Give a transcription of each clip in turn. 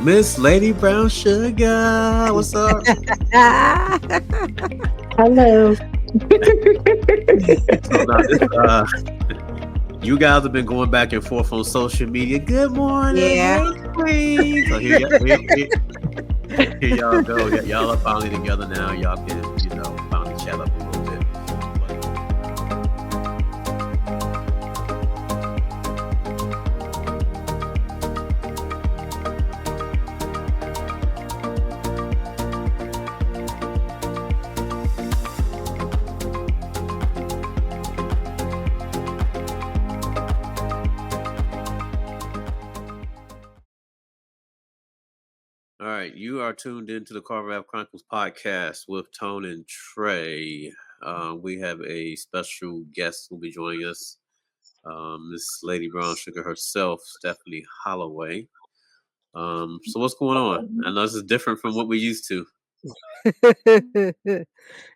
Miss Ladibrownsuga, what's up? Hello. So now you guys have been going back and forth on social media. Good morning, Yeah. hey queen. So here y'all go. Y'all are finally together now. Y'all can, finally chat up a little bit. All right, you are tuned into the Carver Ave Chronicles podcast with Tone and Trae. We have a special guest who will be joining us, Miss Ladibrownsuga herself, Stephanie Holloway. So what's going on? I know this is different from what we used to.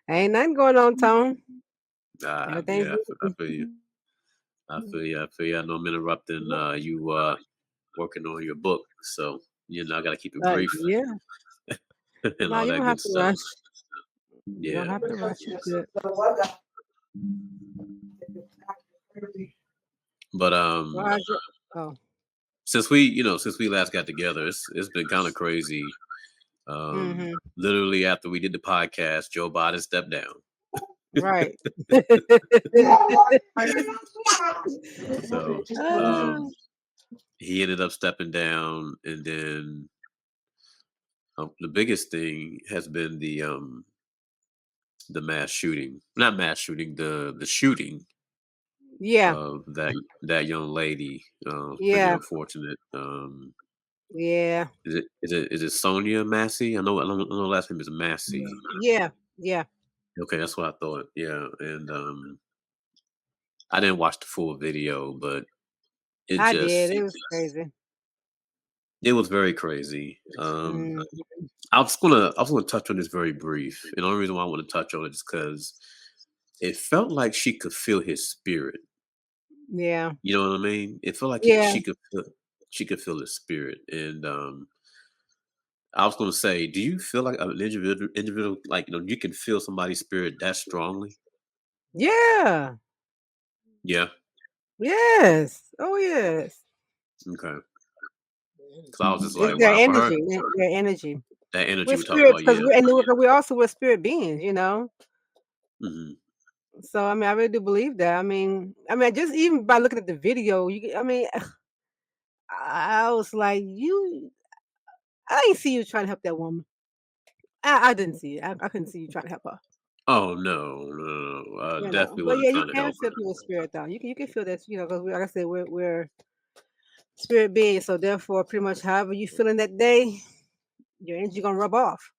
Ain't nothing going on, Tone. I Everything's feel you. I feel you. I know I'm interrupting you working on your book, so I gotta keep it brief yeah. and No, all you that don't have good to stuff. rush. You don't Yeah. have to rush. It's good. But Oh, since we last got together, it's been kind of crazy. Literally after we did the podcast, Joe Biden stepped down. right. So he ended up stepping down, and then the biggest thing has been the mass shooting, not mass shooting, the shooting yeah. of that young lady. Pretty Yeah. unfortunate. Yeah. Is it Sonya Massey? I know the last name is Massey. Yeah. Yeah. Okay, that's what I thought. Yeah, and I didn't watch the full video, but it I did. just It was crazy. it was very crazy. Mm, I was gonna touch on this very brief, and the only reason why I want to touch on it is because it felt like she could feel his spirit. yeah. You know what I mean? It felt like Yeah. she could feel his spirit, and I was gonna say, do you feel like an individual like you can feel somebody's spirit that strongly? Yeah. Yeah. Yes. Oh, yes. Okay. Because I was just It's like, their wow, for her, energy. Their energy. that energy We're we're talking spirits about, because yeah. we're also spirit beings, you know. Hmm. So I mean, I really do believe that. I mean, just even by looking at the video, I mean, I was like, I didn't see you trying to help that woman. I didn't see it. I couldn't see you trying to help her. Oh no, no, no. Definitely But wasn't yeah, you trying to can help feel her. people's spirit though. You can feel that, because like I said, we're spirit beings. So therefore, pretty much, however you feeling that day, your energy gonna rub off.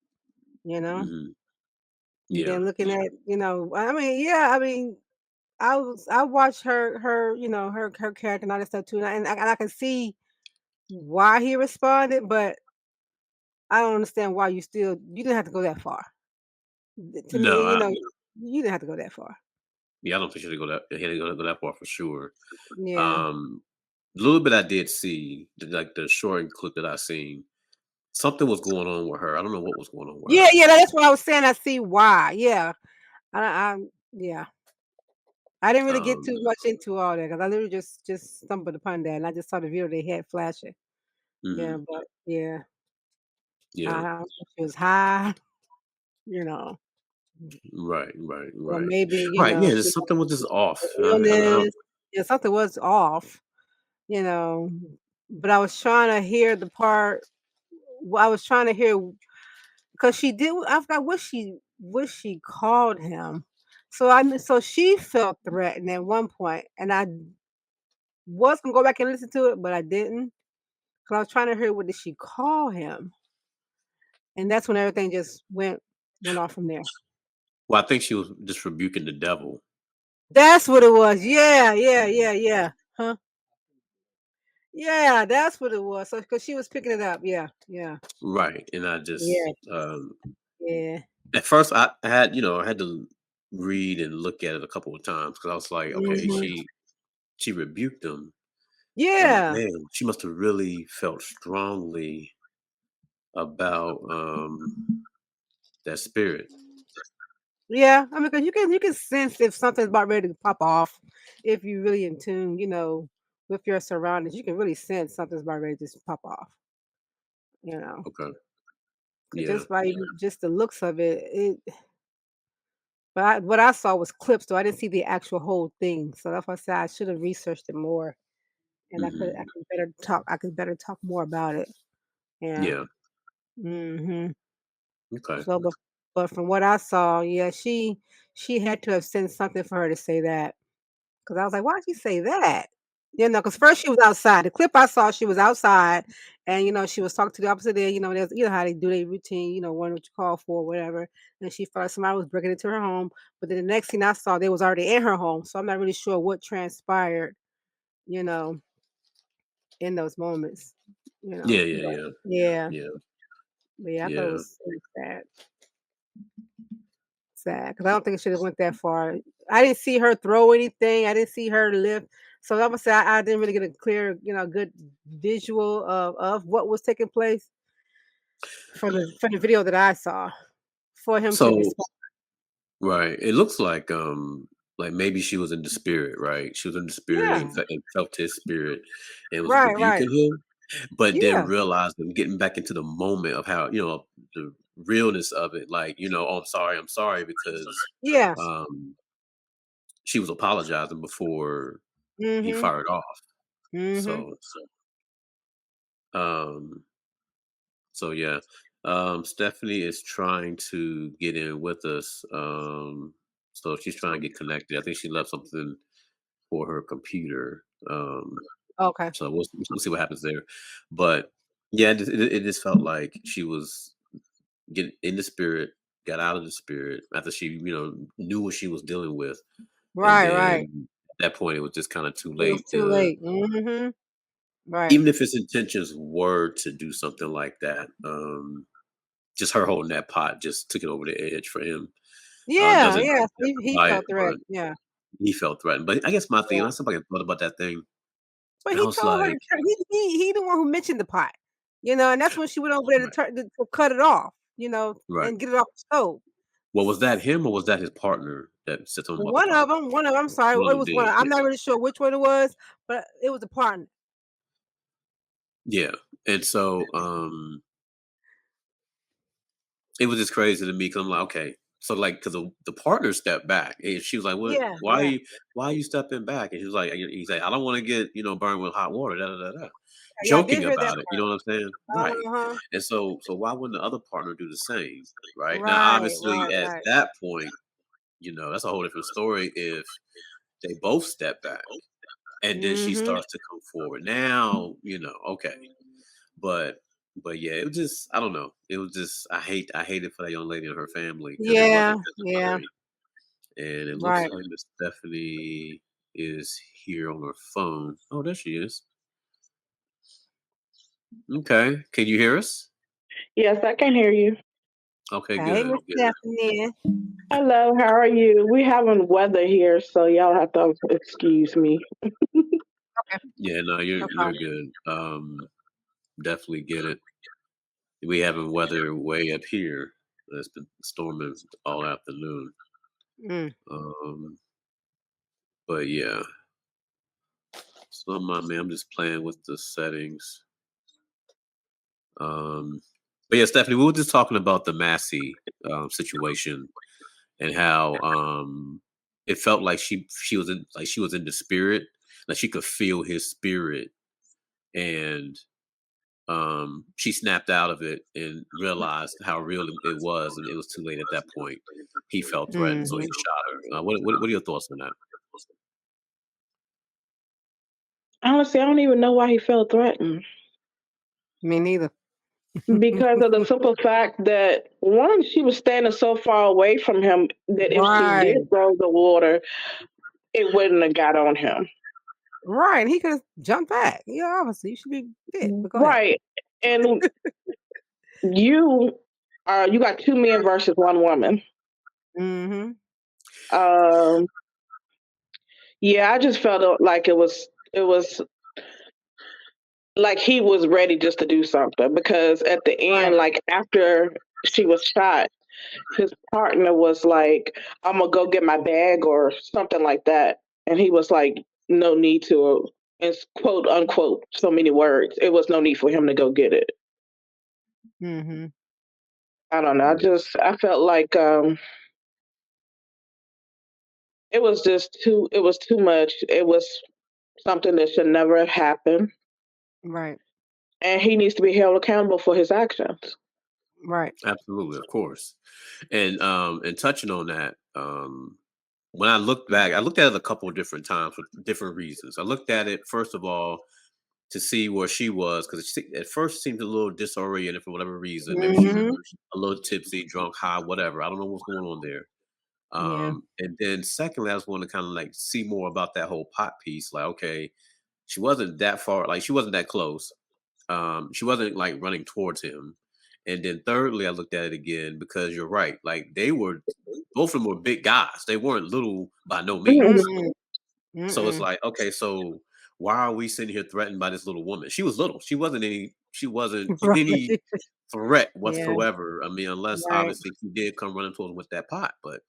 You know. Hmm. And Yeah. then looking at, I mean, yeah, I mean, I watched her character and all that stuff too, and I can see why he responded, but I don't understand why you didn't have to go that far. To No, me, you didn't have to go that far. yeah, I don't think she had to go that far for sure. Yeah. Um, a little bit I did see, like the short clip that I seen, something was going on with her. I don't know what was going on with Yeah, her. yeah, that's what I was saying. I see why. Yeah. Yeah. I didn't really get Um, too much into all that because I literally just stumbled upon that and I just saw the video they had flashing. Yeah, mhm, but yeah, I yeah, don't know if she was high, you know, right, right, or right, maybe, right. Yeah, she there's something was just off. had I don't, illness. Yeah, something was off, you know. But I was trying to hear the part. I was trying to hear because she did. I forgot what she called him. So she felt threatened at one point, and I was gonna go back and listen to it, but I didn't because I was trying to hear what did she call him, and that's when everything just went off from there. well, I think she was just rebuking the devil, That's what it was. Yeah, yeah, yeah, yeah. Huh? Yeah, that's what it was. So because she was picking it up. Yeah, yeah, right? And I just, yeah, yeah. at first, I had to read and look at it a couple of times because I was like, okay, Mhm. she rebuked him. I'm like, Yeah. man, she must have really felt strongly about that spirit. Yeah, I mean, 'cause you can sense if something's about ready to pop off, if you're really in tune, with your surroundings. You can really sense something's about ready to just pop off, you know. Okay. 'Cause Yeah. just the looks of it. But what I saw was clips, though I didn't see the actual whole thing. So that's why I said I should have researched it more, and I Hmm. could better talk more about it. Yeah. Yeah. Mhm. Okay. So, but from what I saw, yeah, she had to have sent something for her to say that. 'Cause I was like, "Why'd she say that?" Because first she was outside. The clip I saw, she was outside and, she was talking to the opposite end, there's how they do their routine, wondering what you call for, whatever, and she felt like somebody was breaking into her home, but then the next thing I saw, they was already in her home, so I'm not really sure what transpired, you know, in those moments, Yeah. Yeah. but Yeah. yeah, Yeah. but yeah, I thought Yeah. it was sad, because I don't think it should have went that far. I didn't see her throw anything. I didn't see her lift. So I would say I didn't really get a clear, good visual of what was taking place from the video that I saw for him to So respond. right, it looks like maybe she was in the spirit, right? She was in the spirit Yeah. and felt his spirit and was Right, right. rebuking him, but then Yeah. realized and getting back into the moment of how the realness of it. Like, oh, I'm sorry, because Yeah. um, she was apologizing before he Mhm. fired off. Mhm. So, um, so yeah, Stephanie is trying to get in with us. So she's trying to get connected. I think she left something for her computer. Okay. So we'll see what happens there. But yeah, it just felt like she was getting in the spirit, got out of the spirit after she knew what she was dealing with, and Right, right. then at that point it was just kind of too It was late. too late. Mhm. Right. Even if his intentions were to do something like that, just her holding that pot just took it over the edge for him. Yeah, Doesn't yeah. He justify it, felt but threatened. Yeah. he felt threatened. But I guess my thing, Yeah. somebody thought about that thing. But I he was told her like, to turn he the one who mentioned the pot, and that's when she went over there to right, turn to cut it off, right. and get it off the stove. Well, was that him or was that his partner that said something about the One pot? of them, I'm sorry, One of it them was one. did. I'm not really sure which one it was, but it was a partner. Yeah. And so it was just crazy to me because I'm like, okay. So like, because the partner stepped back, and she was like, "What? Yeah, yeah. Why are you stepping back?" And he was like, "He's like, I don't want to get burned with hot water." Da, da, da, da. Yeah, I did Joking hear that about it, you know part. what I'm saying? Right. Uh-huh. And so why wouldn't the other partner do the same? Right now, Right, obviously, right, at right. that point, that's a whole different story. If they both step back and then she Mhm. starts to come forward, now okay. But yeah, it was just I don't know. It was just I hate it for that young lady and her family because it Yeah, wasn't yeah. necessary. And it looks Right. like Miss Stephanie is here on her phone. Oh, there she is. Okay, can you hear us? Yes, I can hear you. Okay, Hey, good, Miss good. Stephanie. Hello, how are you? We having weather here, so y'all have to excuse me. Okay, Yeah, no, no you're problem. good. Definitely get it. We having weather way up here. It's been storming all afternoon. Mm. Um, but yeah, so my man, I'm just playing with the settings. Um, but yeah, Stephanie, we were just talking about the Massey situation and how it felt like she was in the spirit, like she could feel his spirit, and she snapped out of it and realized how real it was, and it was too late at that point. He felt threatened, so he Mhm. shot her. What are your thoughts on that? Honestly, I don't even know why he felt threatened. Me neither. Because of the simple fact that one, she was standing so far away from him that if she did Right. throw the water, it wouldn't have got on him. Right, he could've jumped back. Yeah, obviously, you should be fit, but go ahead. Right. And you you got two men versus one woman. Mhm. Um yeah, I just felt like it was like he was ready just to do something, because at the end, Right. like after she was shot, his partner was like, "I'm gonna go get my bag" or something like that, and he was like, "No need to." It's quote unquote so many words. It was no need for him to go get it. Mhm. I don't know. I felt like it was just too. It was too much. It was something that should never have happened, Right. and he needs to be held accountable for his actions. Right. Absolutely, of course. And touching on that, when I looked back, I looked at it a couple of different times for different reasons. I looked at it first of all to see where she was because at first seemed a little disoriented for whatever reason. Maybe she's Mhm. a little tipsy, drunk, high, whatever. I don't know what's going on there. Yeah. And then secondly, I just want to kind of like see more about that whole pot piece. Like, okay, she wasn't that far, like she wasn't that close. She wasn't like running towards him. And then thirdly, I looked at it again because you're right. Like they were both of them were big guys. They weren't little by no means. Mm-mm. So it's Mm-mm. like, okay, so why are we sitting here threatened by this little woman? She was little. She wasn't any Right. threat Yeah. whatsoever. I mean, unless Right. obviously he did come running towards him with that pot, but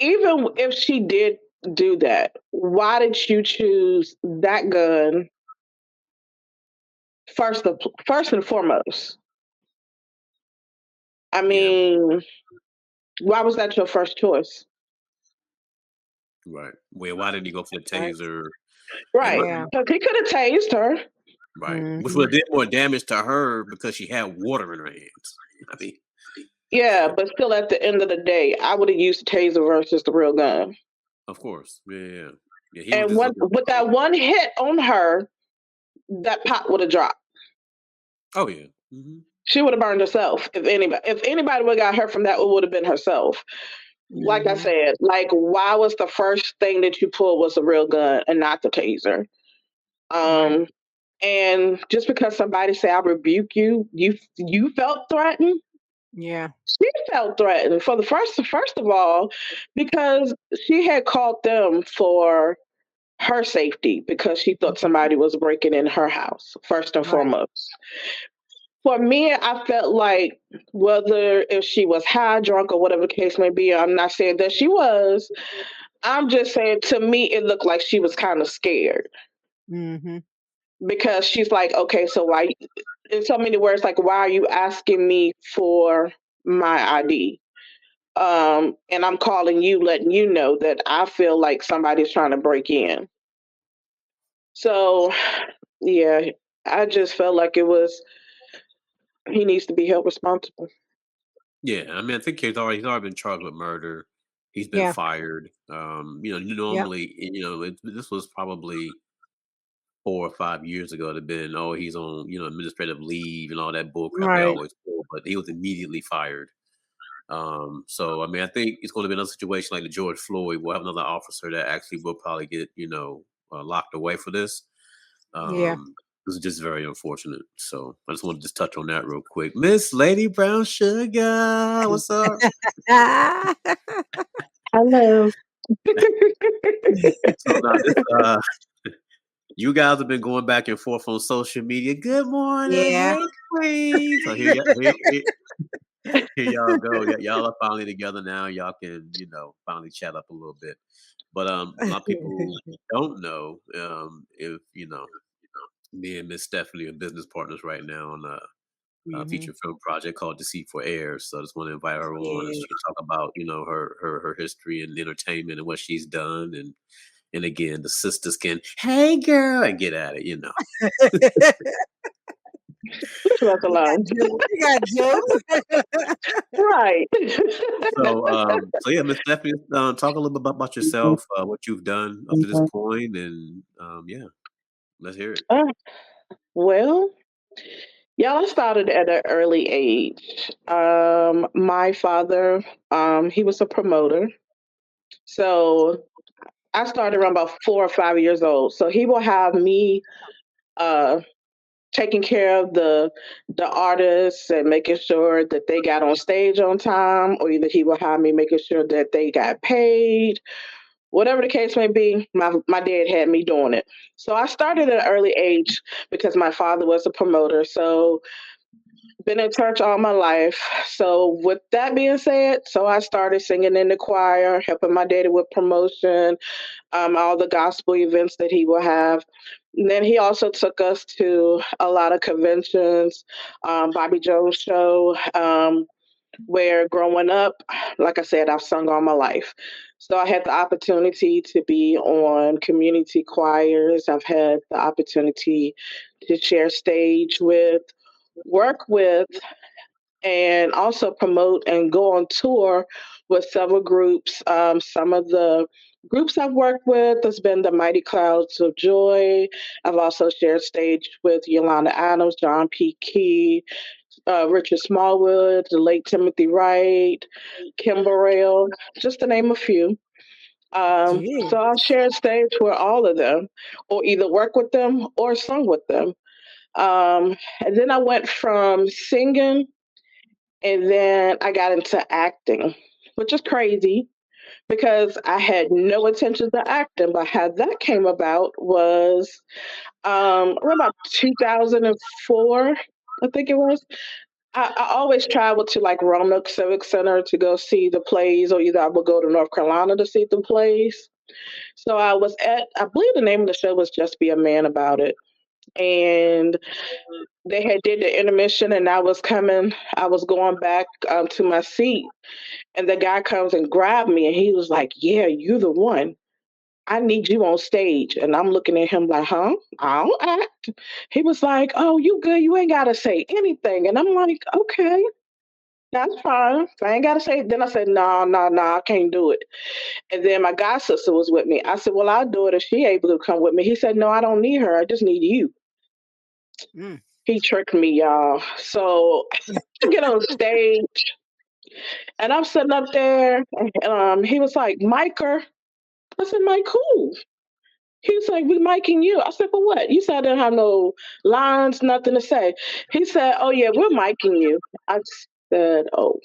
Even if she did do that, why did you choose that gun first and foremost? I yeah, mean, why was that your first choice? right. Well, why didn't he go for the Right. taser? And Right, Yeah. because he could have tased her. right, which would Mhm. have did more damage to her because she had water in her hands. I mean, Yeah, but still, at the end of the day, I would have used the taser versus the real gun. of course, yeah. Yeah, he was And just one, looking with for. that one hit on her, that pot would have dropped. Oh yeah, hmm She would have burned herself. If anybody would have got hurt from that, it would have been herself. Like I Mhm. said, like why was the first thing that you pulled was a real gun and not the taser? Right. Um, and just because somebody say I rebuke you, you felt threatened. Yeah. She felt threatened for the first of all, because she had called them for her safety because she thought Mhm. somebody was breaking in her house, first and Right. foremost. For me, I felt like whether if she was high, drunk, or whatever the case may be, I'm not saying that she was. I'm just saying to me, it looked like she was kind of scared Mhm. because she's like, okay, so why, in so many words, like, why are you asking me for my ID? And I'm calling you, letting you know that I feel like somebody's trying to break in. So, yeah, I just felt like it was, he needs to be held responsible. yeah. I mean, I think he's already been charged with murder. He's been Yeah. fired. Yep. Normally, this was probably 4 or 5 years ago. It'd been, oh, he's on, administrative leave and all that bull crap they Right. always pull, but he was immediately fired. So I mean, I think it's going to be another situation like the George Floyd. We'll have another officer that actually will probably get, locked away for this. Yeah. This is just very unfortunate. So I just want to just touch on that real quick. Miss Lady Brown Sugar, what's up? Ah. Hello. So now this, you guys have been going back and forth on social media. Good morning, Yeah. hey queen. So here y'all go. Y'all are finally together now. Y'all can, finally chat up a little bit. But a lot of people don't know if me and Miss Stephanie are business partners right now on a Mhm. feature film project called Deceitful Air. So I just want to invite her on and Yeah. she can talk about her history and entertainment and what she's done and again the sisters can hey girl and get at it. Which was a line. You got jokes. Right. So yeah, Miss Stephanie, talk a little bit about yourself, what you've done up to this point, and yeah, let's hear it. Uh, well, y'all, I started at an early age. My father, he was a promoter. So I started around about 4 or 5 years old. So he will have me uh taking care of the artists and making sure that they got on stage on time, or either he will have me making sure that they got paid, Whatever the case may be, my dad had me doing it. So I started at an early age because my father was a promoter. So been in church all my life. So with that being said, so I started singing in the choir, helping my daddy with promotion, all the gospel events that he will have. And then he also took us to a lot of conventions, Bobby Jones show, where growing up, like I said, I've sung all my life. So I had the opportunity to be on community choirs. I've had the opportunity to share stage with, work with, and also promote and go on tour with several groups. Some of the groups I've worked with has been the Mighty Clouds of Joy. I've also shared stage with Yolanda Adams, John P. Key, Richard Smallwood, the late Timothy Wright, Kim Burrell, just to name a few. Gee. So I've shared stage with all of them, or either work with them or sung with them. And then I went from singing and then I got into acting, which is crazy because I had no intentions of acting. But how that came about was around about 2004, I think it was. I always traveled to like Roanoke Civic Center to go see the plays, or either I would go to North Carolina to see the plays. So I was at, I believe the name of the show was Just Be a Man About It. And they had did the intermission and I was going back to my seat. And the guy comes and grabbed me and he was like, "Yeah, you the one. I need you on stage." And I'm looking at him like, "Huh? I don't act." He was like, "Oh, you good. You ain't got to say anything." And I'm like, "Okay, that's fine. I ain't got to say it." Then I said, "No, no, no, I can't do it." And then my god sister was with me. I said, "Well, I'll do it if she able to come with me." He said, "No, I don't need her. I just need you." Mm. He tricked me, y'all. So I get on stage and I'm sitting up there. And, he was like, "Micer." I said, "Mike, who?" He was like, "We miking you." I said, "For what?" You said I didn't have no lines, nothing to say. He said, "Oh yeah, we're miking you." I said, "Oh."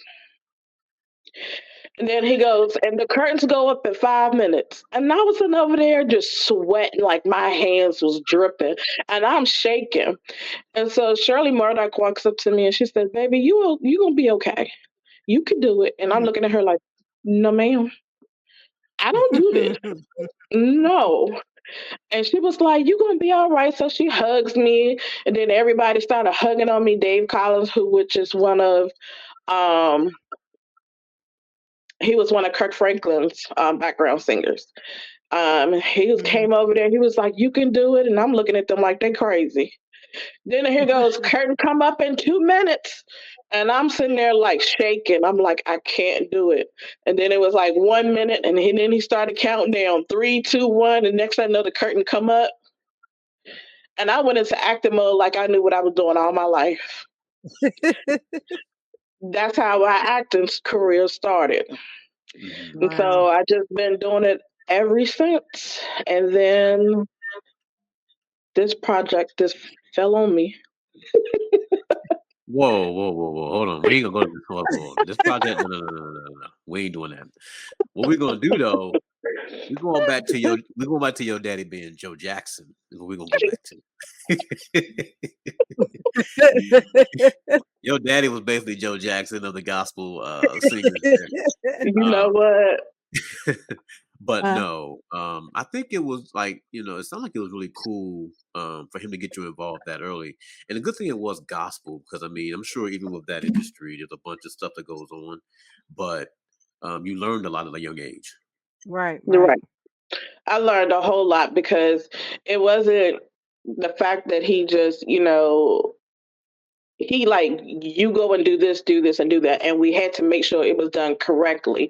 And then he goes, "And the curtains go up in 5 minutes." And I was sitting over there just sweating, like my hands was dripping, and I'm shaking. And so Shirley Murdoch walks up to me and she said, "Baby, you gonna be okay. You can do it." And I'm looking at her like, "No, ma'am, I don't do this. No." And she was like, "You gonna be all right." So she hugs me, and then everybody started hugging on me. Dave Collins, which is one of um he was one of Kirk Franklin's background singers. Mm. Came over there. He was like, "You can do it," and I'm looking at them like they crazy. Then here goes curtain come up in 2 minutes. And I'm sitting there like shaking. I'm like, I can't do it. And then it was like 1 minute, and then he started counting down 3, 2, 1. And next thing I know, the curtain come up, and I went into acting mode like I knew what I was doing all my life. That's how my acting career started. Mhm. And Wow. so I just been doing it ever since. And then this project just fell on me. Whoa, whoa, whoa, whoa! Hold on, we ain't gonna go to this. Hold on. This project, no, no, no, no, no, no, no. We ain't doing that. What we gonna do though? We going back to your daddy being Joe Jackson. Is what we gonna go back to. Your daddy was basically Joe Jackson of the gospel singers there. You know Um, what? but Uh, no, I think it was like, it sounded like it was really cool for him to get you involved that early. And the good thing it was gospel, because I mean, I'm sure even with that industry, there's a bunch of stuff that goes on, but you learned a lot at a young age. right, You're right. right. I learned a whole lot because it wasn't the fact that he just, he like, "You go and do this and do that." And we had to make sure it was done correctly.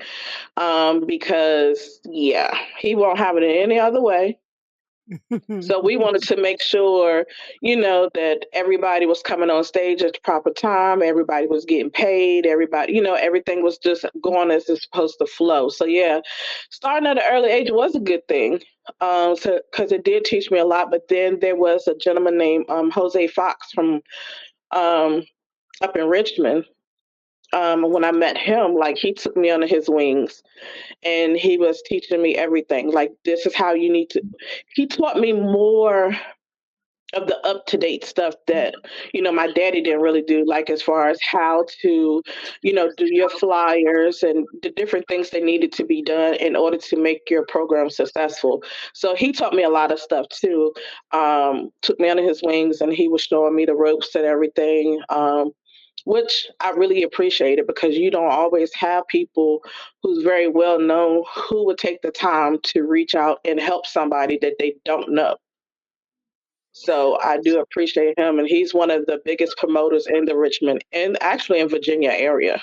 Because yeah, he won't have it in any other way. So we wanted to make sure, that everybody was coming on stage at the proper time, everybody was getting paid, everybody, everything was just going as it's supposed to flow. So yeah, starting at an early age was a good thing. So because it did teach me a lot. But then there was a gentleman named Jose Fox from um up in Richmond. when I met him, like he took me under his wings and he was teaching me everything. Like this is how you need to. He taught me more of the up to date stuff that my daddy didn't really do, like as far as how to do your flyers and the different things that needed to be done in order to make your program successful. So he taught me a lot of stuff too. Took me under his wings and he was showing me the ropes and everything. Which I really appreciated because you don't always have people who's very well known who would take the time to reach out and help somebody that they don't know. So I do appreciate him, and he's one of the biggest promoters in the Richmond and actually in Virginia area.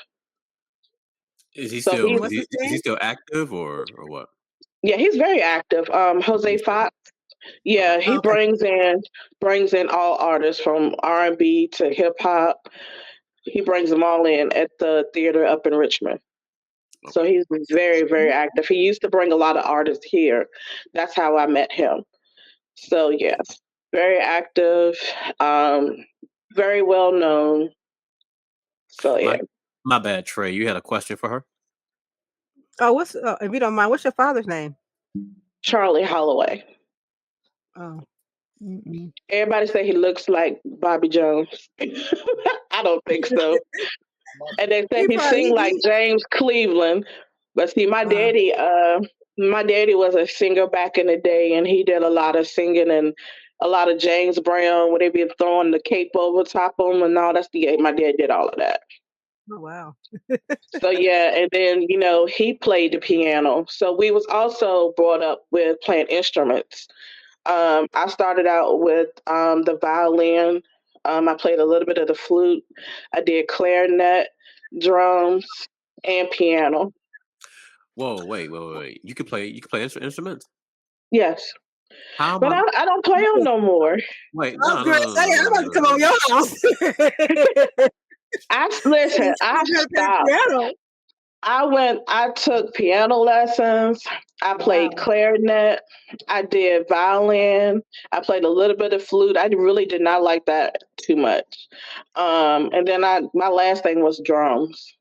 Is he So still he's What's his is he name? still active or what? yeah, he's very active. Jose He's still Fox, okay. yeah, he Okay. brings in all artists from R&B to hip hop. He brings them all in at the theater up in Richmond. So Okay. he's very, very active. He used to bring a lot of artists here. That's how I met him. So yeah, very active, um, very well known. So yeah, My bad, Trey. You had a question for her? Oh, if you don't mind, what's your father's name? Charlie Holloway. Oh. Mm-mm. Everybody say he looks like Bobby Jones. I don't think so. And they say He he sing probably like James Cleveland. But see, wow. my daddy was a singer back in the day, and he did a lot of singing and a lot of James Brown, where they be throwing the cape over top of him and all. My dad did all of that. Oh wow. So yeah, and then he played the piano. So we was also brought up with playing instruments. I started out with the violin. I played a little bit of the flute. I did clarinet, drums, and piano. Whoa, wait. You can play instruments? Yes, How am but I I don't play them no more. wait, I was no, no, gonna no, say I'm no, about no, to no, come over no. your house. Listen. I You better play the stopped. piano. I took piano lessons. I played Wow. clarinet. I did violin. I played a little bit of flute. I really did not like that too much. And then my last thing was drums.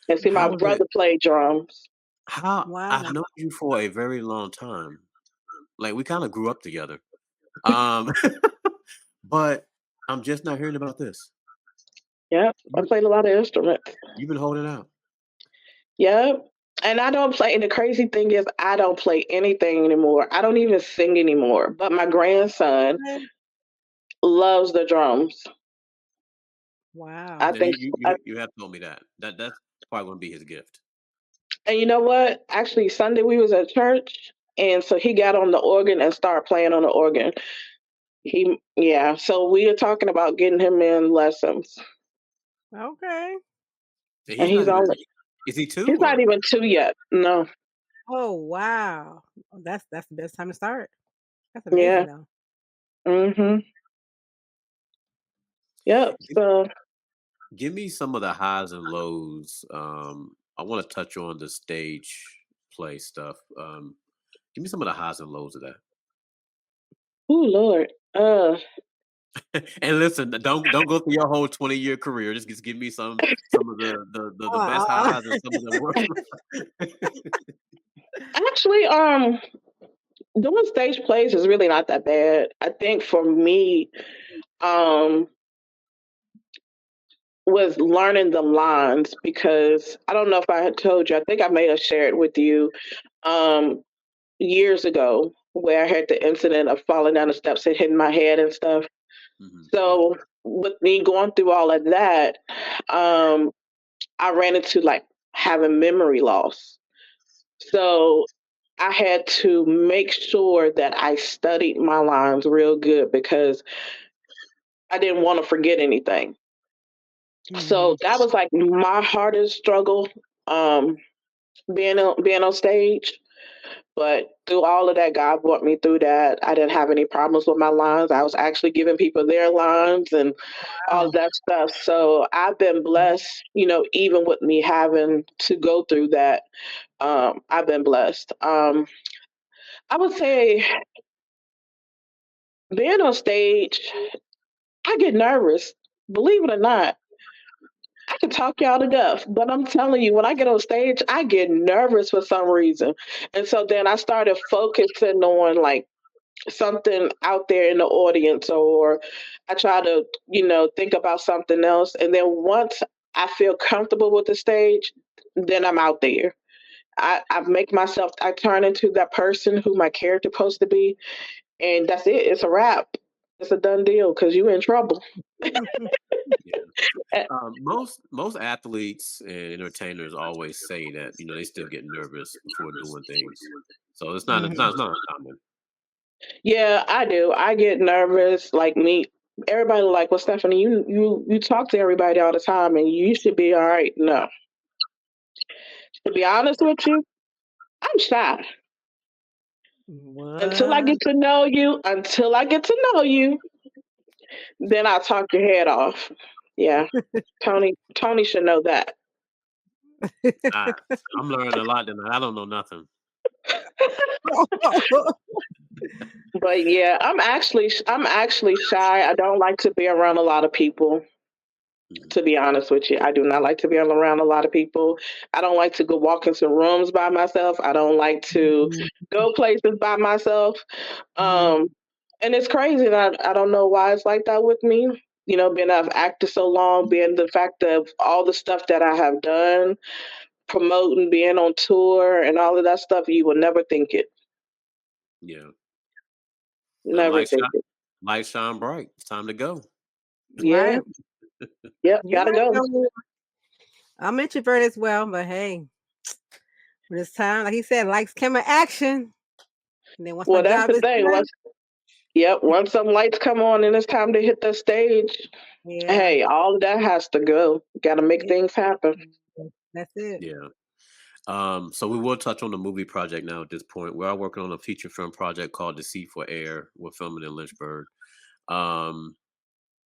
And see, my How is it brother played drums. I've Wow. known you for a very long time. Like we kind of grew up together. Um but I'm just not hearing about this. Yep, I You played a lot of instruments. you've been holding out. Yep. And I don't play, and the crazy thing is, I don't play anything anymore. I don't even sing anymore. But my grandson Okay. loves the drums. I Wow. Yeah, think, you have told me that. That's probably gonna be his gift. and you know what? Actually, Sunday we was at church, and so he got on the organ and started playing on the organ. Yeah. So we are talking about getting him in lessons, Okay. And and he's not even is he two he's not or even two yet. No. Oh wow. Oh, that's the best time to start. That's Yeah. amazing though. Mhm. Yep. So give me some of the highs and lows. I want to touch on the stage play stuff. Give me some of the highs and lows of that. oh Lord. And listen, don't go through your whole 20-year career. Just give me some of the best Uh, highs and some of the worst. Actually, doing stage plays is really not that bad. I think for me, um, was learning the lines because I don't know if I had told you. I think I may have shared with you um, years ago where I had the incident of falling down the steps and hitting my head and stuff. Yeah. So with me going through all of that, um, I ran into like having memory loss. So I had to make sure that I studied my lines real good because I didn't want to forget anything. So mhm. that was like my hardest struggle, um, being on stage. But through all of that, God brought me through that. I didn't have any problems with my lines. I was actually giving people their lines and all of Wow. that stuff. So I've been blessed, even with me having to go through that. I've been blessed. I would say being on stage, I get nervous. Believe it or not, I can talk y'all to death, but I'm telling you, when I get on stage, I get nervous for some reason. And so then I started focusing on like something out there in the audience, or I try to, think about something else. And then once I feel comfortable with the stage, then I'm out there. I make myself, I turn into that person who my character supposed to be, and that's it. It's a wrap. It's a done deal because you in trouble. Yeah. Most athletes and entertainers always say that they still get nervous before doing things, so it's not Mhm. it's not uncommon. Yeah, I do. I get nervous. Like me, everybody like, well, Stephanie, you talk to everybody all the time, and you should be all right. No, to be honest with you, I'm shy. Until I What? get to know you, then I'll talk your head off. Yeah, Tony should know that. I, I'm learning a lot tonight. I don't know nothing. But yeah, I'm actually shy. I don't like to be around a lot of people. Mhm. To be honest with you, I do not like to be around a lot of people. I don't like to go walk into rooms by myself. I don't like to Mhm. go places by myself. Mhm. Um, and it's crazy that I don't know why it's like that with me. Being I've acted so long, being the fact of all the stuff that I have done, promoting, being on tour, and all of that stuff, you would never think it. Yeah. Well, Never think it. light shine bright. It's time to go. Yeah. Right. Yep. You're Gotta right, go. though. I'm introverted as well, but hey, when it's time, like he said, lights, camera, action. And then once my Well, that's job the is thing. done, Once some lights come on and it's time to hit the stage, yeah, hey, all of that has to go. Got to make yeah, things happen. that's it. Yeah. So we will touch on the movie project now at this point. We are working on a feature film project called Deceitful Air. We're filming in Lynchburg. Um,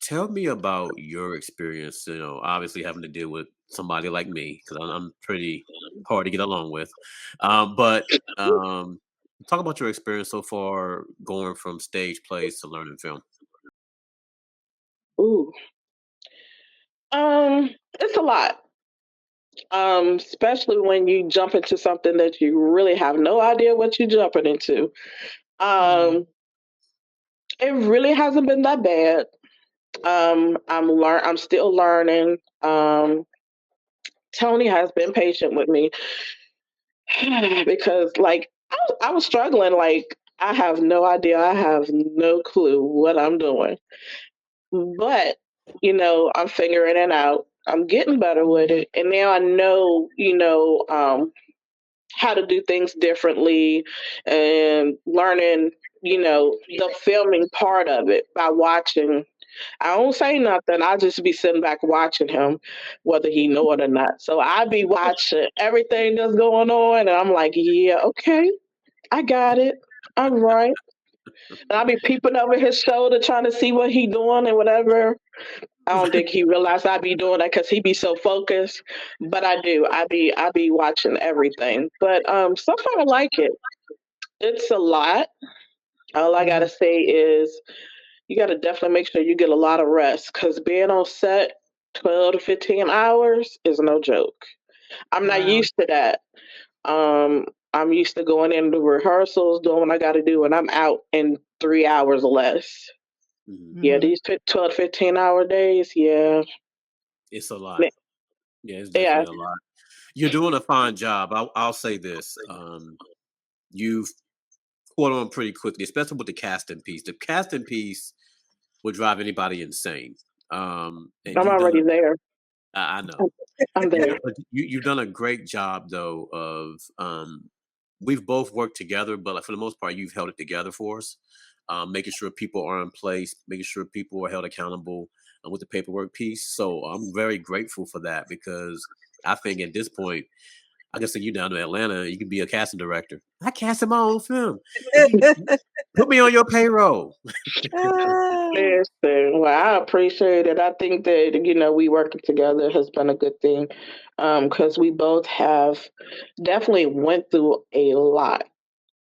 Tell me about your experience, obviously having to deal with somebody like me, because I'm pretty hard to get along with. But talk about your experience so far going from stage plays to learning film. Ooh. It's a lot. Especially when you jump into something that you really have no idea what you're jumping into. Mm. Um, it really hasn't been that bad. I'm still learning. Tony has been patient with me because like I was struggling. Like I have no idea. I have no clue what I'm doing. But, I'm figuring it out. I'm getting better with it. And now I know, how to do things differently and learning, the filming part of it by watching. I don't say nothing. I just be sitting back watching him, whether he know it or not. So I be watching everything that's going on, and I'm like, yeah, okay, I got it. All right. And I be peeping over his shoulder trying to see what he doing and whatever. I don't think he realized I be doing that because he be so focused. But I do. I be watching everything. But so far I like it. It's a lot. All I gotta Mhm. say is you gotta definitely make sure you get a lot of rest because being on set 12 to 15 hours is no joke. I'm not Wow. used to that. I'm used to going into rehearsals, doing what I gotta do, and I'm out in 3 hours or less. Mhm. Yeah, Mhm. these 12 to 15 hour days, yeah. It's a lot. Yeah, it's Yeah. definitely a lot. You're doing a fine job. I'll say this. You've caught on pretty quickly, especially with the casting piece. The casting piece would drive anybody insane. And I'm you've done already there. I know. I'm there. But you've done a great job though of we've both worked together, but like, for the most part, you've held it together for us, making sure people are in place, making sure people are held accountable with the paperwork piece. So I'm very grateful for that because I think at this point, I can send you down to Atlanta. You can be a casting director. I casted my own film. Put me on your payroll. Ah. Listen, well, I appreciate it. I think that, we working together has been a good thing. Because we both have definitely went through a lot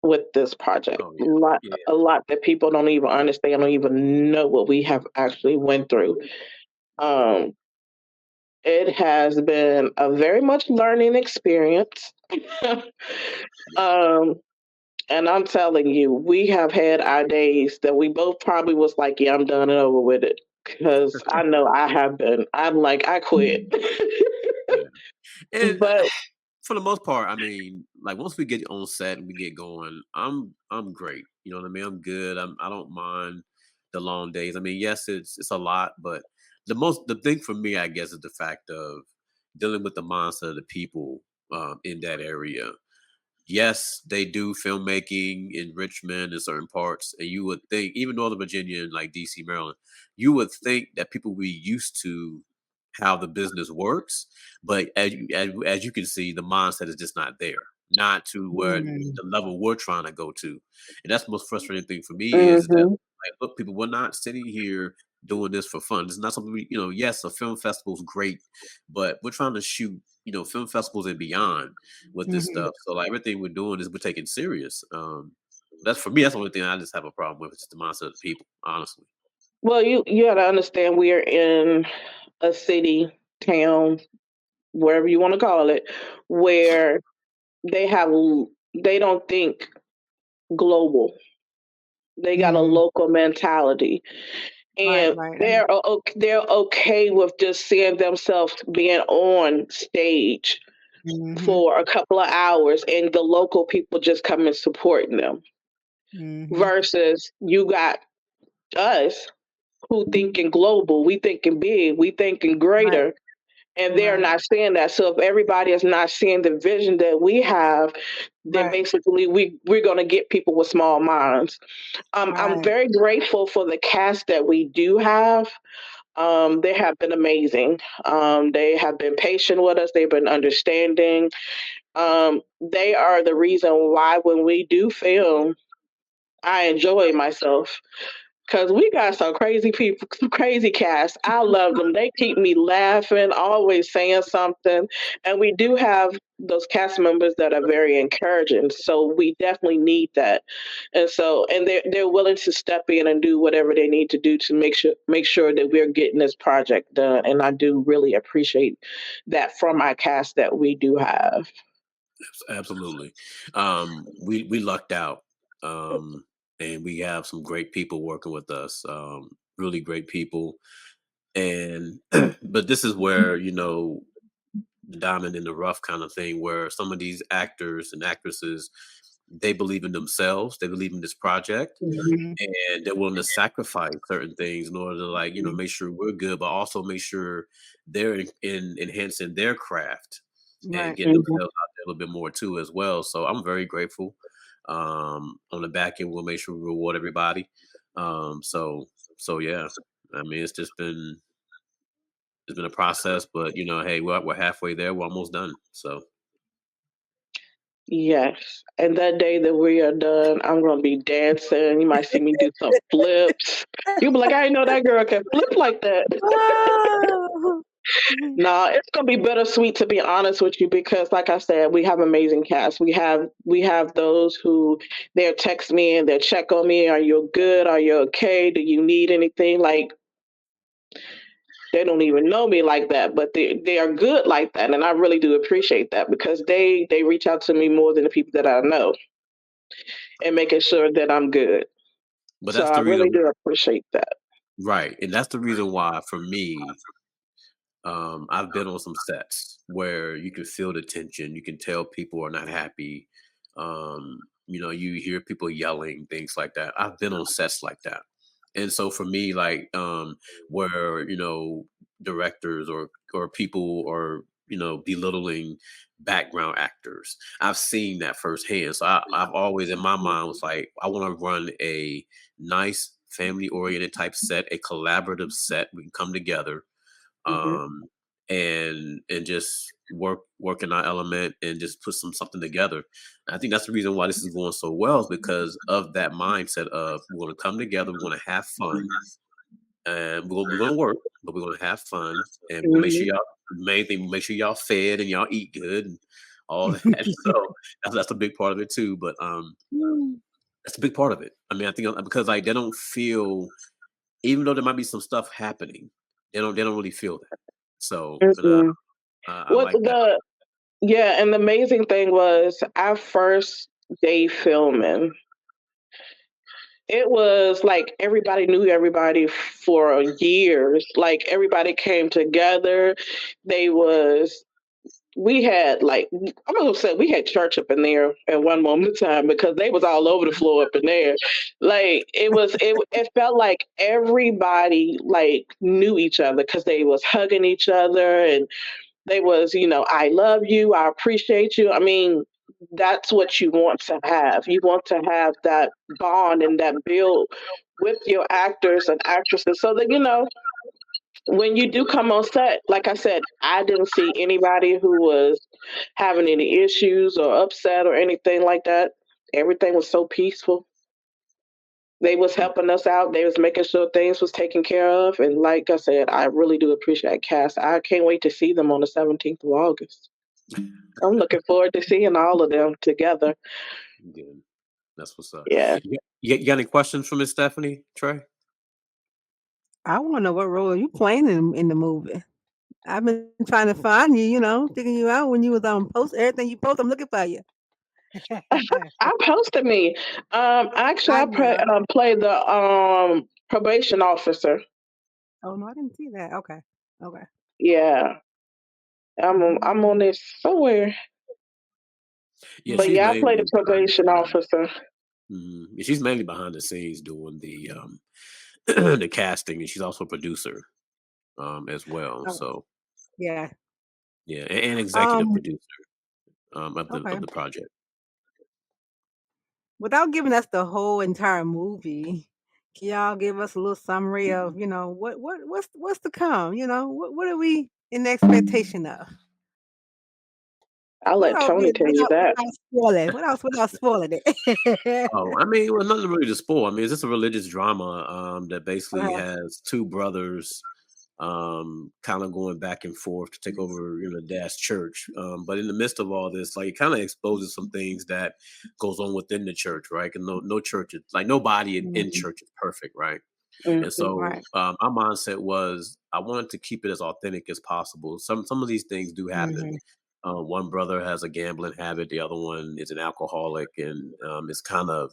with this project. Oh A yeah, lot, yeah. a lot that people don't even understand, don't even know what we have actually went through. Um, It has been a very much learning experience. um, and I'm telling you, we have had our days that we both probably was like, yeah, I'm done and over with it. Because I know I have been. I'm like, I quit. Yeah. And But for the most part, I mean, like once we get on set and we get going, I'm great. You know what I mean? I'm good. I don't mind the long days. I mean, yes, it's a lot, but the thing for me, I guess, is the fact of dealing with the mindset of the people in that area. Yes, they do filmmaking in Richmond and certain parts, and you would think, even Northern Virginia and like DC, Maryland, you would think that people would be used to how the business works, but as you can see, the mindset is just not there, not to where Mm, the level we're trying to go to, and that's the most frustrating thing for me is that mhm, like, look, people, we're not sitting here doing this for fun. It's not something yes, a film festival is great, but we're trying to shoot film festivals and beyond with this mhm. stuff. So like everything we're doing is we're taking serious. That's for me. That's the only thing I just have a problem with. It's just the mindset of the people, honestly. well, you got to understand we are in a city, town, wherever you want to call it, where they have they don't think global. They got a Mhm. local mentality, Right, and right. they're okay with just seeing themselves being on stage Mhm. for a couple of hours, and the local people just come and supporting them. Mhm. Versus you got us who thinking global, we thinking big, we thinking Right, greater, and they're right, not seeing that. So if everybody is not seeing the vision that we have, then right, basically we're going to get people with small minds. I'm right. very grateful for the cast that we do have. They have been amazing. They have been patient with us. They've been understanding. They are the reason why when we do film, I enjoy myself. Cause we got some crazy people, some crazy cast. I love them. They keep me laughing, always saying something. And we do have those cast members that are very encouraging. So we definitely need that. And they're willing to step in and do whatever they need to do to make sure that we're getting this project done. And I do really appreciate that from our cast that we do have. Absolutely. We lucked out, and we have some great people working with us. Really great people, and but this is where the diamond in the rough kind of thing, where some of these actors and actresses, they believe in themselves, they believe in this project, Mhm. and they're willing to sacrifice certain things in order to make sure we're good, but also make sure they're in enhancing their craft and Right. getting Mhm. themselves out there a little bit more too as well. So I'm very grateful. On the back end, we'll make sure we reward everybody. So yeah, I mean it's been a process, but hey, we're halfway there. We're almost done. So Yes. And that day that we are done, I'm gonna be dancing. You might see me do some flips. You'll be like, I didn't know that girl can flip like that. Oh. Mhm. No, it's gonna be bittersweet to be honest with you because like I said, we have amazing cast. We have those who they'll text me and they'll check on me. Are you good? Are you okay? Do you need anything? Like they don't even know me like that, but they are good like that. And I really do appreciate that because they reach out to me more than the people that I know and making sure that I'm good. but So that's I the really reason, do appreciate that. right? And that's the reason why for me, I've been on some sets where you can feel the tension. You can tell people are not happy. You hear people yelling, things like that. I've been on sets like that. And so for me, like, where, directors or people are, belittling background actors. I've seen that firsthand. So I've always in my mind was like, I want to run a nice family oriented type set, a collaborative set. We can come together, Hmm. um, and just work in our element and just put something together. I think that's the reason why this is going so well is because of that mindset of we're going to come together, we're going to have fun, and we're going to work, but we're going to have fun, and we'll make Hmm. sure y'all. Main thing, make sure y'all fed and y'all eat good and all that. So that's a big part of it too. But that's a big part of it. I mean, I think because like they don't feel, even though there might be some stuff happening, they don't really feel that. So, but Mm-mm. I What like that. yeah, and the amazing thing was our first day filming. It was like everybody knew everybody for years. Like everybody came together. They was we had like I'm gonna say we had church up in there at one moment in time because they was all over the floor up in there. Like it felt like everybody like knew each other because they was hugging each other and they was, I love you, I appreciate you. I mean, that's what you want to have. You want to have that bond and that build with your actors and actresses so that, when you do come on set, like I said, I didn't see anybody who was having any issues or upset or anything like that. Everything was so peaceful. They was helping us out. They was making sure things was taken care of. And like I said, I really do appreciate cast. I can't wait to see them on the 17th of August. I'm looking forward to seeing all of them together. Good. That's what's up. Yeah. You got any questions for Miss Stephanie, Trey? I want to know what role are you playing in the movie. I've been trying to find you, digging you out when you was on post everything you post. I'm looking for you. I posted me. Actually, I I know. play the probation officer. Oh no, I didn't see that. Okay. Okay. Yeah. I'm on Mhm. this somewhere. Yeah, But she's yeah, I play the mainly behind the probation scenes. officer. Yeah, she's mainly behind the scenes doing the the casting, and she's also a producer as well. Oh, So yeah. yeah, and executive Um. producer of the Okay. project. Without giving us the whole entire movie, can y'all give us a little summary of what's to come? What are we in expectation of? I'll let Tony tell you that. Without spoiling? What else without spoiling it? Oh, I mean, well, nothing really to spoil. I mean, it's just a religious drama that basically Uh-huh. has two brothers kind of going back and forth to take over, dad's church. But in the midst of all this, like it kind of exposes some things that goes on within the church, right? And no church is like nobody in Mhm. church is perfect, right? And Mm-hmm. so Right. my mindset was I wanted to keep it as authentic as possible. Some of these things do happen. Mhm. One brother has a gambling habit, the other one is an alcoholic, and is kind of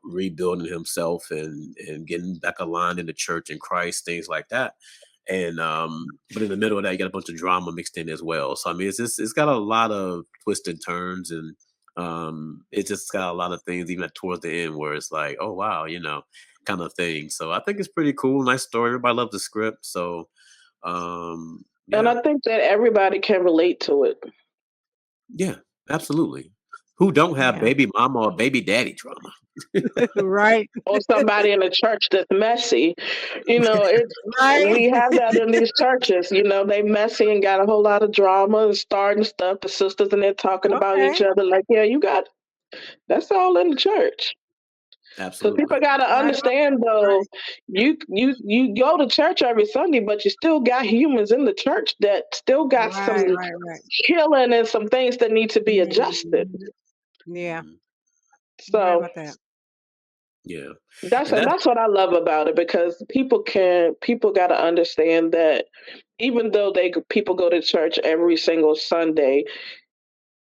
rebuilding himself and getting back aligned in the church and Christ, things like that. And but in the middle of that, you got a bunch of drama mixed in as well. So I mean, it's got a lot of twists and turns, and it just got a lot of things even towards the end where it's like, oh wow, kind of thing. So I think it's pretty cool, nice story. Everybody loves the script, so And yeah, I think that everybody can relate to it. yeah, absolutely. Who don't have Yeah. baby mama or baby daddy drama? Right. Or somebody in the church that's messy. It's Right. we have that in these churches. They messy and got a whole lot of drama and starting stuff. The sisters and they're talking about each Okay. other. Like, yeah, you got that's all in the church. Because people Absolutely. got to Right. understand, though, you go to church every Sunday, but you still got humans in the church that still got Right. some Right. Right. healing and some things that need to be adjusted. Mhm. Yeah. Mhm. You're right So about that. Yeah, that's and and that's that's what I love about it because people got to understand that even though people go to church every single Sunday,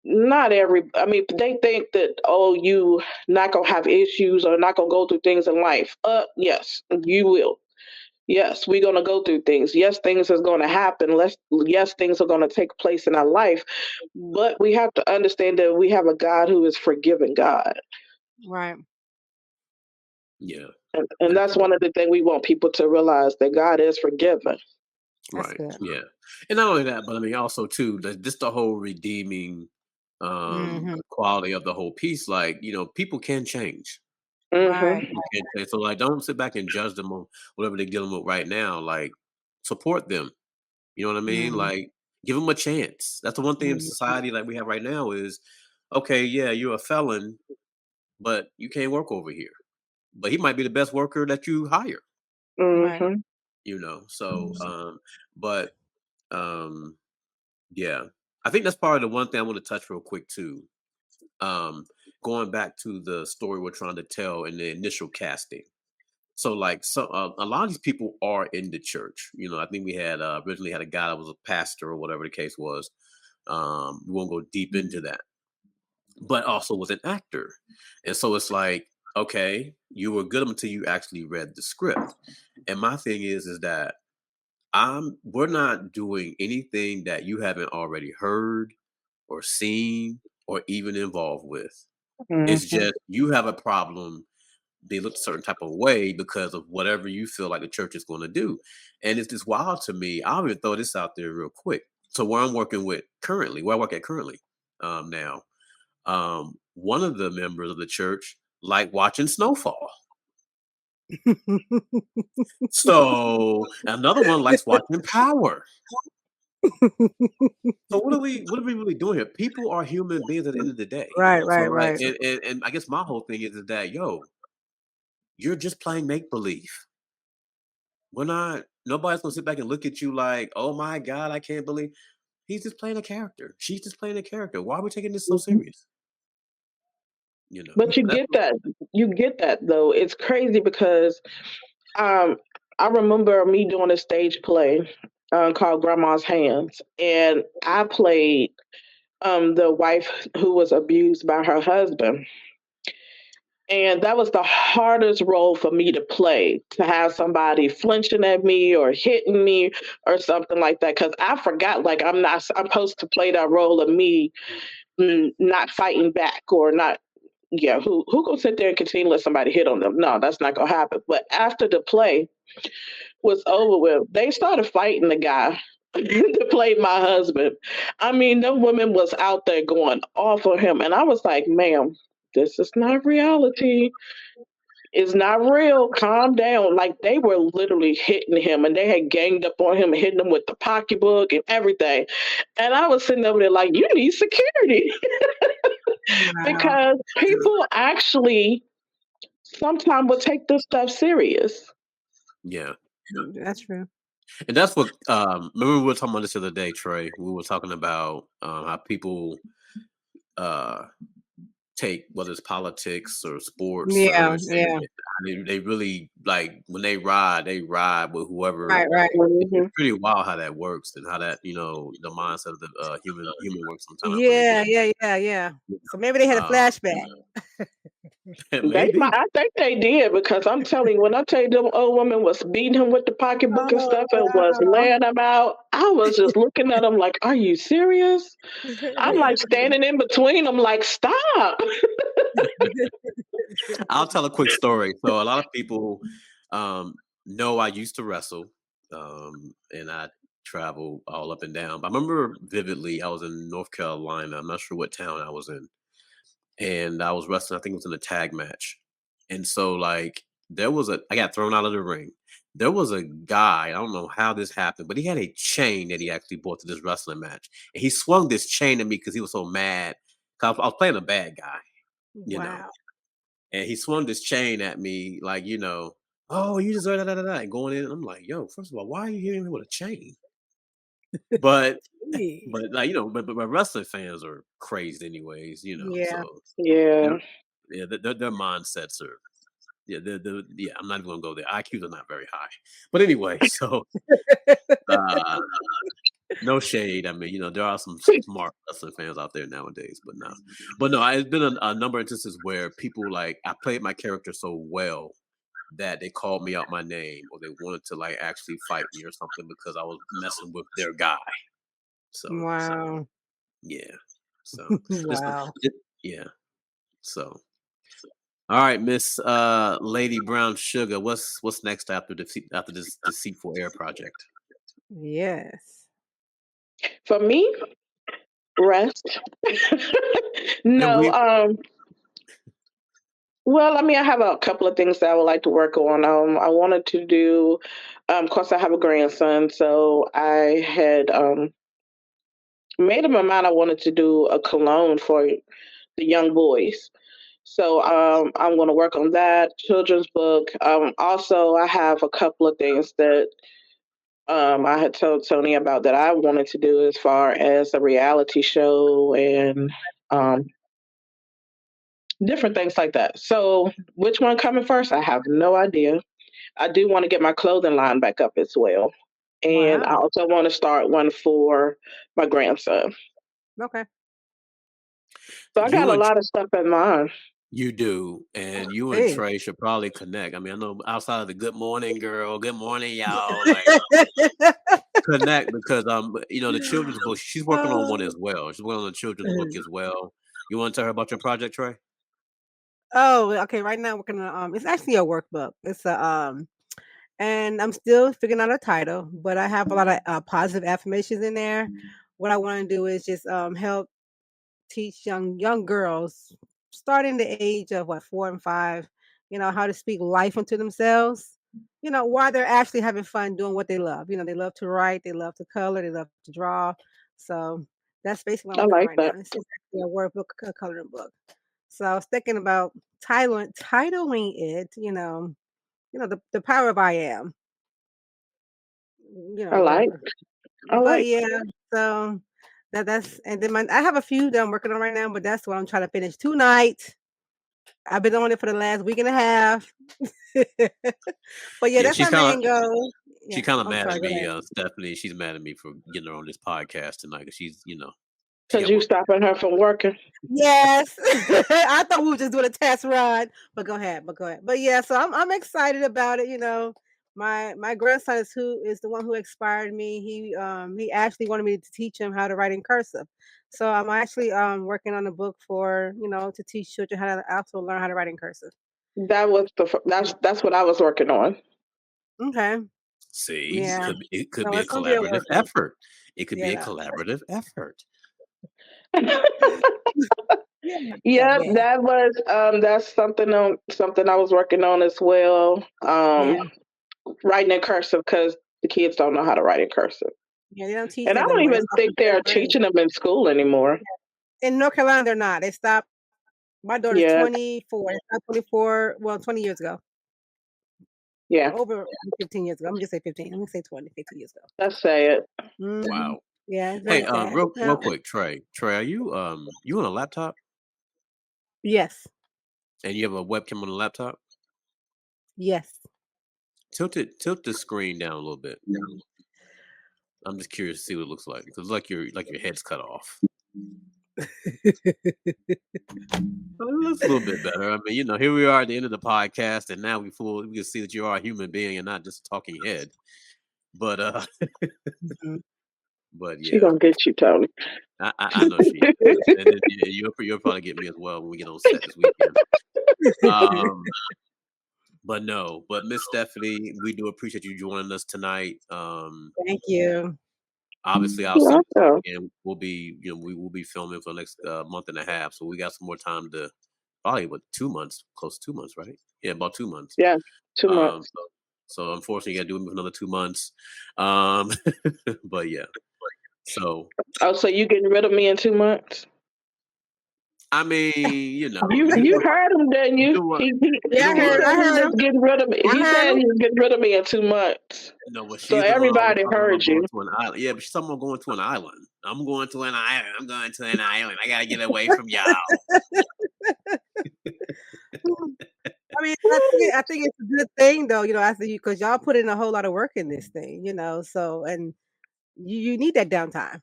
not every I mean they think that you not gonna have issues or not gonna go through things in life. Yes, you will. Yes, we're gonna go through things. Yes, things is gonna happen. Yes, things are gonna take place in our life. But we have to understand that we have a God who is forgiving God. Right. yeah, And that's one of absolutely. the things we want people to realize that God is forgiving. That's Right. good. Yeah. And not only that, but I mean also too, just the whole redeeming Mhm. quality of the whole piece, like, people can change. Right. Hmm. People can change. So like don't sit back and judge them on whatever they're dealing with right now. Like support them. You know what I mean? Mhm. Like give them a chance. That's the one thing in Mhm. society like we have right now is okay, yeah, you're a felon, but you can't work over here. But he might be the best worker that you hire, Right. Hmm. So but um yeah. I think that's part of the one thing I want to touch real quick too. Um, Going back to the story we're trying to tell in the initial casting. So like a lot of these people are in the church. I think we had originally had a guy that was a pastor or whatever the case was. We won't go deep into that, but also was an actor. And so it's like, okay, you were good until you actually read the script. And my thing is that we're not doing anything that you haven't already heard or seen or even involved with. It's Mhm. just you have a problem. They look a certain type of way because of whatever you feel like the church is going to do. And it's just wild to me. I'll even throw this out there real quick. So where I'm working with currently, where I work at currently now, one of the members of the church like watching snowfall. So another one likes watching Power. So what are we really doing here? People are human beings at the end of the day. Right, So right, like right. and I guess my whole thing is that you're just playing make believe. We're not nobody's gonna sit back and look at you like, oh my God, I can't believe he's just playing a character. She's just playing a character. Why are we taking this so Mhm. serious? But you That's get that. You get that though. It's crazy because um, I remember me doing a stage play called Grandma's Hands, and I played the wife who was abused by her husband. And that was the hardest role for me to play, to have somebody flinching at me or hitting me or something like that. Because I forgot, like, I'm supposed to play that role of me not fighting back or not. Yeah, who gonna sit there and continue to let somebody hit on them? No, that's not gonna happen. But after the play was over with, they started fighting the guy that played my husband. I mean, the woman was out there going off on him, and I was like, "Ma'am, this is not reality. It's not real. Calm down." Like they were literally hitting him, and they had ganged up on him and hitting him with the pocketbook and everything. And I was sitting over there like, "You need security," Wow. because people actually sometimes will take this stuff serious. yeah. That's true. And that's what remember we were talking about this the other day, Trey. We were talking about how people uh take whether it's politics or sports or Yeah, anything. yeah. They really like when they ride with whoever. Right, right. It's Mhm. pretty wild how that works and how that the mindset of the human works sometimes when they do Yeah, yeah, yeah, yeah. that. So maybe they had a flashback. Maybe. I think they did because I'm telling you, when I tell you them old woman was beating him with the pocketbook and Oh, stuff and was wow. laying him out, I was just looking at him like, "Are you serious?" I'm like standing in between them, like, "Stop!" I'll tell a quick story. So a lot of people um, know I used to wrestle, and I travel all up and down. But I remember vividly, I was in North Carolina. I'm not sure what town I was in, and I was wrestling. I think it was in a tag match, and so like I got thrown out of the ring. There was a guy. I don't know how this happened, but he had a chain that he actually brought to this wrestling match, and he swung this chain at me because he was so mad. 'Cause I was playing a bad guy, you know Wow. and he swung this chain at me, like, oh, you deserve and going in. And I'm like, yo, first of all, why are you hitting me with a chain? But, Jeez. but like, but wrestling fans are crazed anyways, Yeah. so Yeah. they're, yeah, their mindsets are, yeah, yeah, I'm not even gonna go there. IQs are not very high. But anyway, so, uh, no shade. I mean, there are some smart wrestling fans out there nowadays, but no, it's been a number of instances where people like I played my character so well that they called me out my name or they wanted to like actually fight me or something because I was messing with their guy. So Wow. yeah. So just Wow. yeah. So all right, Miss Lady Brown Sugar, what's next after this deceitful air project? Yes. For me, rest. And No, we well, I mean, I have a couple of things that I would like to work on. I wanted to do, of course, I have a grandson, so I had made up my mind I wanted to do a cologne for the young boys. So I'm going to work on that children's book. Also, I have a couple of things that I had told Tony about that I wanted to do as far as a reality show and um, different things like that. So, which one coming first? I have no idea. I do want to get my clothing line back up as well. And I Wow. also want to start one for my grandson. Okay. So I got You a and lot of stuff in mind. you do, and you and Hey. Trae should probably connect. I mean, I know outside of the good morning, girl, good morning, y'all, like connect because the children's book. She's working on one Uh, as well. She's working on the children's book as well. You want to tell her about your project, Trae? oh, okay. Right now, we're gonna it's actually a workbook. It's a and I'm still figuring out a title, but I have a lot of positive affirmations in there. What I want to do is just help teach young girls starting the age of what 4 and 5, how to speak life into themselves. While they're actually having fun doing what they love. They love to write, they love to color, they love to draw. So that's basically what I'm I working on like right now. that. It's just actually a workbook, a coloring book. So I was thinking about titling it, the power of I am. I like. Whatever. I But like. yeah, so that's and then I have a few that I'm working on right now, but that's what I'm trying to finish tonight. I've been on it for the last week and a half. But yeah, Yeah, that's my main goal. she Yeah, kind of I'm mad sorry. at Go me, ahead. Stephanie. She's mad at me for getting her on this podcast tonight because she Because got you work. stopping her from working. Yes, I thought we were just doing a test run, but go ahead. But go ahead. But yeah, so I'm excited about it. My grandson is the one who inspired me. He actually wanted me to teach him how to write in cursive. So I'm actually working on a book for to teach children how to also learn how to write in cursive. That's what I was working on. Okay. See, Yeah. it could So be a it's gonna be a collaborative workbook. effort. It could be a Yeah. collaborative effort. Yeah. Yeah. Yeah, Yeah. that's something I was working on as well. Yeah. Writing in cursive because the kids don't know how to write in cursive, Yeah. They don't teach and I that don't anymore. They even stop think in third they're grade. teaching them in school anymore. In North Carolina, they're not. They stopped. My daughter's Yeah, 24. They stopped 24. Well, 20 years ago. yeah, Over 15 years ago. I'm just say 15. I'm gonna say 20, 15 years ago. that's sad. Mhm. Wow. Yeah, it's Hey, very sad. real Yeah. quick, Trey. Trey, are you on a laptop Yes. and you have a webcam on the laptop? Yes. Tilt the screen down a little bit. I'm just curious to see what it looks like because like your head's cut off. Well, it looks a little bit better. I mean, here we are at the end of the podcast, and now we can see that you are a human being and not just a talking head. But Mhm. but She yeah, gonna get you, Tony. I know she is, and then you'll probably get me as well when we get on set this weekend. Um, but no, but Miss Stephanie, we do appreciate you joining us tonight. Thank you. Obviously, our You're summer welcome. weekend will be, we will be filming for the next month and a half, so we got some more time to probably 2 months, close to 2 months, right? Yeah, about 2 months. Yeah, 2 months. So unfortunately, you got to do it for another 2 months. Um, but yeah, so Oh, so you getting rid of me in 2 months? I mean, You heard him, didn't you you? know what, you Yeah, know He what, said I he heard was him. getting rid of me. I He heard said him. he was getting rid of me in 2 months. but So she's the one always everybody talking heard about you. going to an island. Yeah, but she's talking about going to an island. I'm going to an island. I'm going to an island. I gotta get away from y'all. I mean, I think it's a good thing though, after you because y'all put in a whole lot of work in this thing. So and you need that downtime.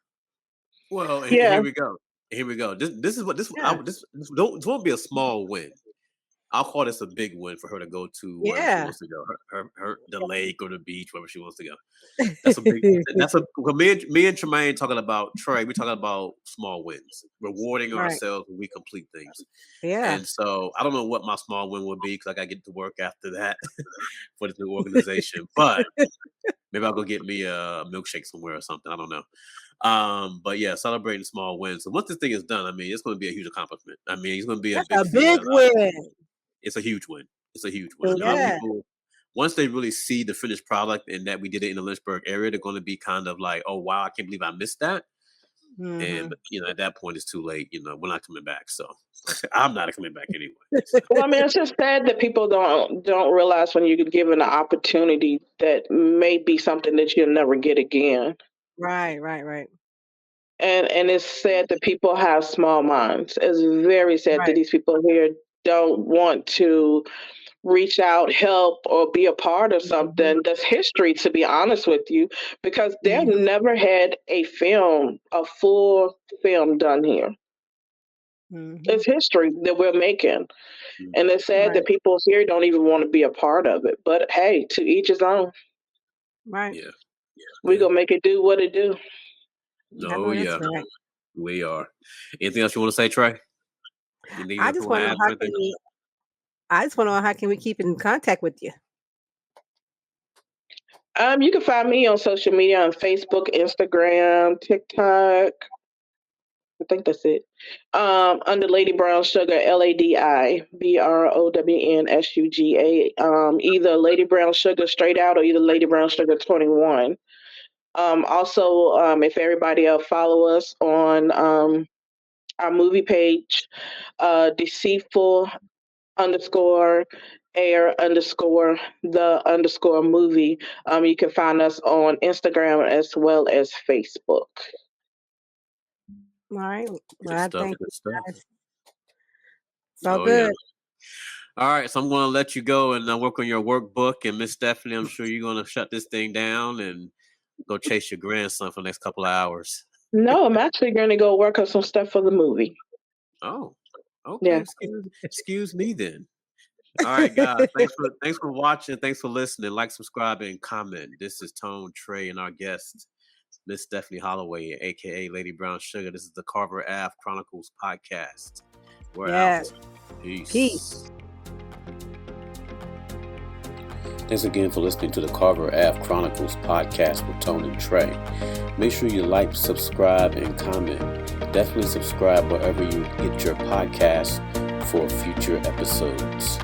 Well, Yeah, here we go. Here we go. This is what Yeah. this won't be a small win. I'll call this a big win for her to go to wherever she Yeah. wants to go. The lake or the beach, wherever she wants to go. That's a big. That's a well, me and Tremaine talking about Trey. We're talking about small wins, rewarding Right. ourselves when we complete things. Yeah. And so I don't know what my small win would be because I got to get to work after that for this new organization. But maybe I'll go get me a milkshake somewhere or something. I don't know. But yeah, celebrating small wins. So once this thing is done, I mean, it's going to be a huge accomplishment. I mean, it's going to be a That's big a feat. big win. It's a huge win. It's a huge win. I know mhm. Yeah. people once they really see the finished product and that we did it in the Lynchburg area, they're going to be kind of like, "Oh wow, I can't believe I missed that." And Mhm. at that point, it's too late. We're not coming back. So I'm not coming back anyway. So. Well, I mean, it's just sad that people don't realize when you're given an opportunity that may be something that you'll never get again. Right, right, right. And it's sad that people have small minds. It's very sad that Right. these people here don't want to reach out, help, or be a part of something that's history, to be honest with you, because they've never had a full film done here. It's history that we're making. And it's sad that people here don't even want to be a part of it. But hey, to each his own. Right. Yeah. We're going to make it do what it do. Oh, yeah. We are. Anything else you want to say, Trae? I just want to know how can we keep in contact with you? You can find me on social media on Facebook, Instagram, TikTok. I think that's it. Under Ladibrownsuga, LADIBROWNSUGA. Either Ladibrownsuga straight out or either Ladibrownsuga 21. Also, if everybody else follow us on our movie page, Deceitful _air _the movie. You can find us on Instagram as well as Facebook. All right. Well, thank you. It's all good. Yeah. All right, so I'm going to let you go and work on your workbook. And Miss Stephanie, I'm sure you're going to shut this thing down and go chase your grandson for the next couple of hours. No, I'm actually going to go work on some stuff for the movie. Oh, okay. Yeah. Excuse me then. All right, guys. Thanks for watching. Thanks for listening. Like, subscribe, and comment. This is Tone, Trae, and our guest, Miss Stephanie Holloway, aka Ladibrownsuga. This is the Carver Ave Chronicles podcast. We're out. Peace. Thanks again for listening to the Carver Ave Chronicles podcast with Tone and Trae. Make sure you like, subscribe, and comment. Definitely subscribe wherever you get your podcast for future episodes.